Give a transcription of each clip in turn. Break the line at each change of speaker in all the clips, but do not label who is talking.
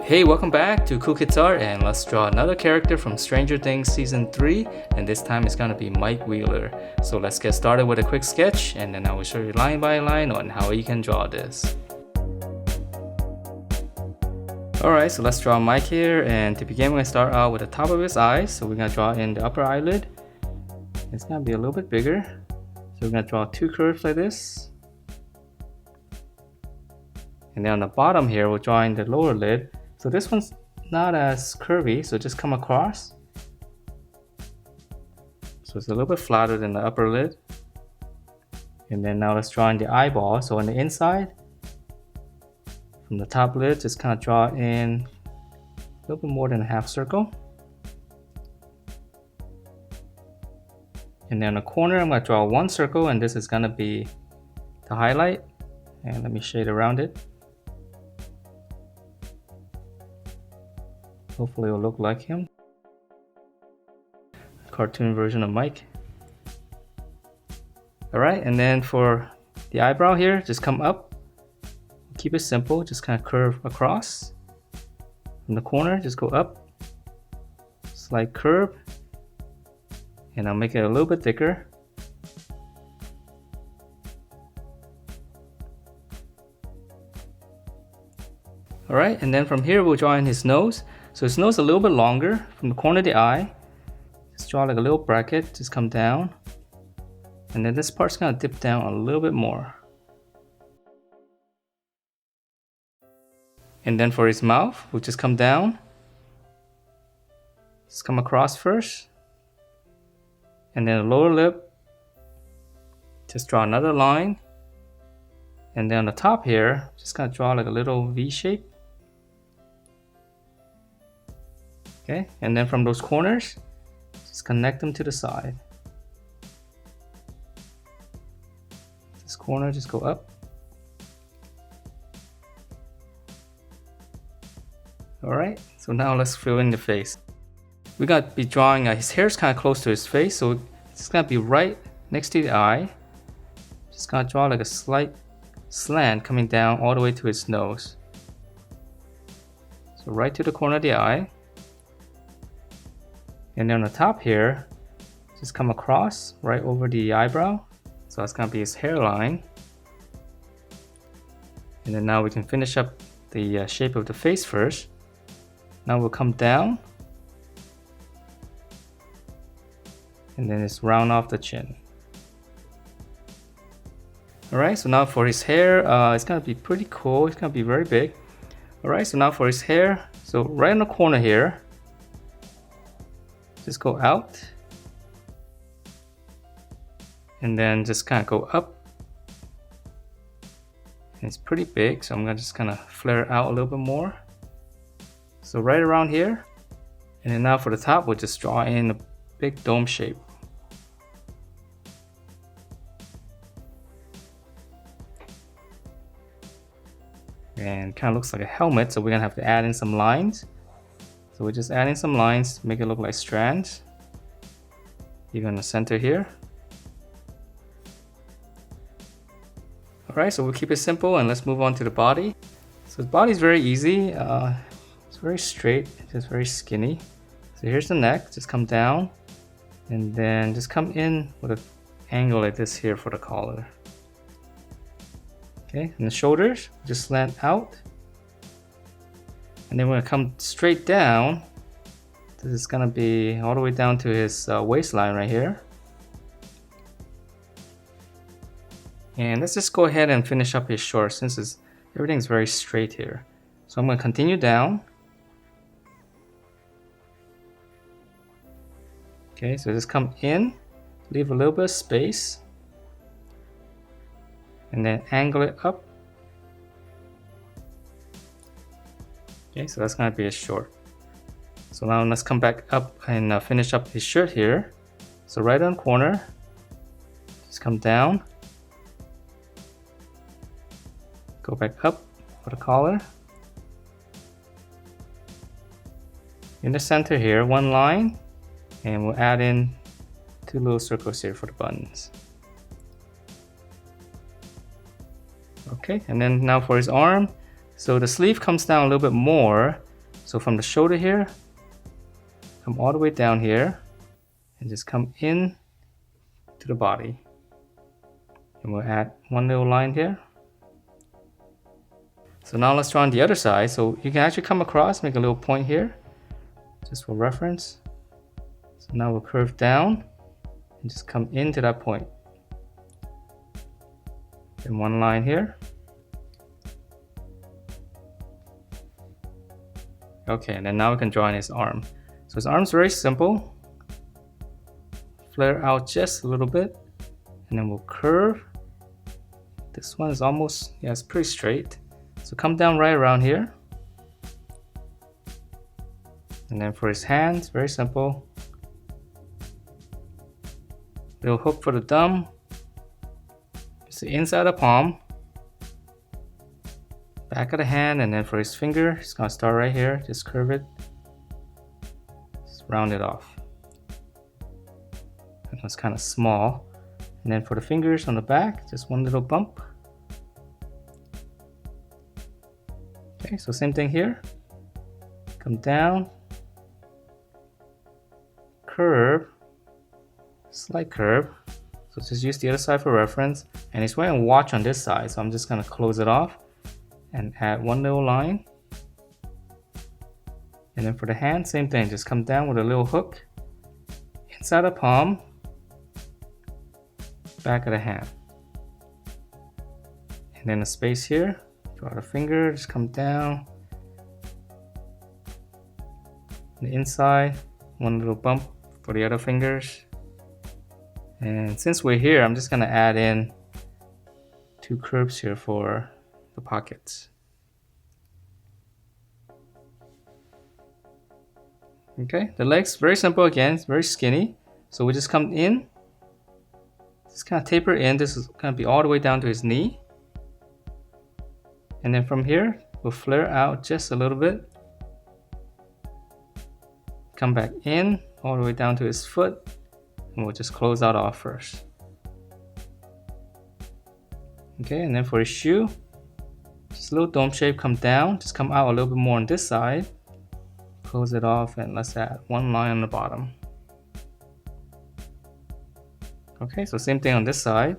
Hey, welcome back to Cool Kids Art, and let's draw another character from Stranger Things Season 3, and this time it's gonna be Mike Wheeler. So let's get started with a quick sketch, and then I will show you line by line on how you can draw this. Alright, so let's draw Mike here, and to begin we're gonna start out with the top of his eyes. So we're gonna draw in the upper eyelid. It's gonna be a little bit bigger. So we're gonna draw two curves like this. And then on the bottom here, we'll draw in the lower lid. So this one's not as curvy, so just come across. So it's a little bit flatter than the upper lid. And then now let's draw in the eyeball. So on the inside, from the top lid, just kind of draw in a little bit more than a half circle. And then on the corner, I'm going to draw one circle, and this is going to be the highlight. And let me shade around it. Hopefully it will look like him. Cartoon version of Mike. Alright, and then for the eyebrow here, just come up. Keep it simple, just kind of curve across. From the corner, just go up. Slight curve. And I'll make it a little bit thicker. Alright, and then from here we'll draw in his nose. So his nose is a little bit longer from the corner of the eye. Just draw like a little bracket, just come down. And then this part's gonna dip down a little bit more. And then for his mouth, we'll just come down. Just come across first. And then the lower lip, just draw another line. And then on the top here, just gonna draw like a little V shape. Okay, and then from those corners, just connect them to the side. This corner, just go up. Alright, so now let's fill in the face. We got to be drawing, his hair's kind of close to his face, so it's gonna be right next to the eye. Just gonna draw like a slight slant coming down all the way to his nose. So right to the corner of the eye. And then on the top here, just come across right over the eyebrow. So that's gonna be his hairline. And then now we can finish up the shape of the face first. Now we'll come down. And then just round off the chin. Alright, so now for his hair, it's gonna be pretty cool. It's gonna be very big. Alright, so now for his hair, so right in the corner here, just go out. And then just kind of go up. And it's pretty big, so I'm gonna just kind of flare it out a little bit more. So right around here. And then now for the top, we'll just draw in a big dome shape. And kind of looks like a helmet, so we're gonna have to add in some lines. So we're just adding some lines to make it look like strands. Even in the center here. Alright, so we'll keep it simple and let's move on to the body. So the body is very easy. It's very straight, just very skinny. So here's the neck, just come down. And then just come in with an angle like this here for the collar. Okay, and the shoulders just slant out. And then we're gonna come straight down. This is gonna be all the way down to his waistline right here. And let's just go ahead and finish up his shorts since everything's very straight here. So I'm gonna continue down. Okay, so just come in, leave a little bit of space. And then angle it up. Okay, so that's gonna be his short. So now let's come back up and finish up his shirt here. So right on the corner, just come down. Go back up for the collar. In the center here, one line. And we'll add in two little circles here for the buttons. Okay, and then now for his arm. So the sleeve comes down a little bit more. So from the shoulder here, come all the way down here and just come in to the body. And we'll add one little line here. So now let's draw on the other side. So you can actually come across, make a little point here, just for reference. So now we'll curve down and just come into that point. Then one line here. Okay, and then now we can draw in his arm. So his arm's very simple. Flare out just a little bit, and then we'll curve. This one is almost, yeah, it's pretty straight. So come down right around here. And then for his hands, very simple. Little hook for the thumb. It's the inside of the palm. Back of the hand, and then for his finger, it's gonna start right here. Just curve it. Just round it off. And it's kind of small. And then for the fingers on the back, just one little bump. Okay, so same thing here. Come down. Curve. Slight curve. So just use the other side for reference. And he's wearing a watch on this side, so I'm just gonna close it off and add one little line. And then for the hand, same thing, just come down with a little hook inside the palm, back of the hand. And then a space here, draw the finger, just come down. The inside, one little bump for the other fingers. And since we're here, I'm just gonna add in 2 curves here for the pockets. Okay, the legs, very simple again, it's very skinny. So we just come in, just kind of taper in. This is gonna be all the way down to his knee. And then from here, we'll flare out just a little bit. Come back in, all the way down to his foot. And we'll just close that off first. Okay, and then for his shoe, just a little dome shape, come down, just come out a little bit more on this side. Close it off, and let's add one line on the bottom. Okay, so same thing on this side.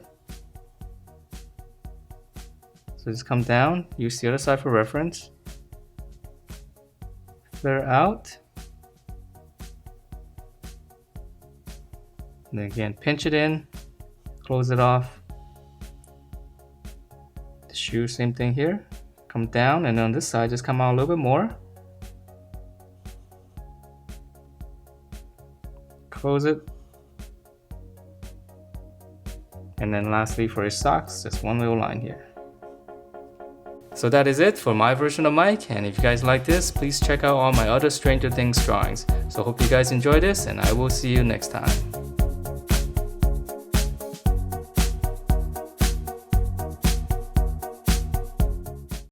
So just come down, use the other side for reference. Flare out. And then again, pinch it in, close it off. The shoe, same thing here. Come down, and on this side, just come out a little bit more. Close it. And then lastly for his socks, just one little line here. So that is it for my version of Mike, and if you guys like this, please check out all my other Stranger Things drawings. So hope you guys enjoy this, and I will see you next time.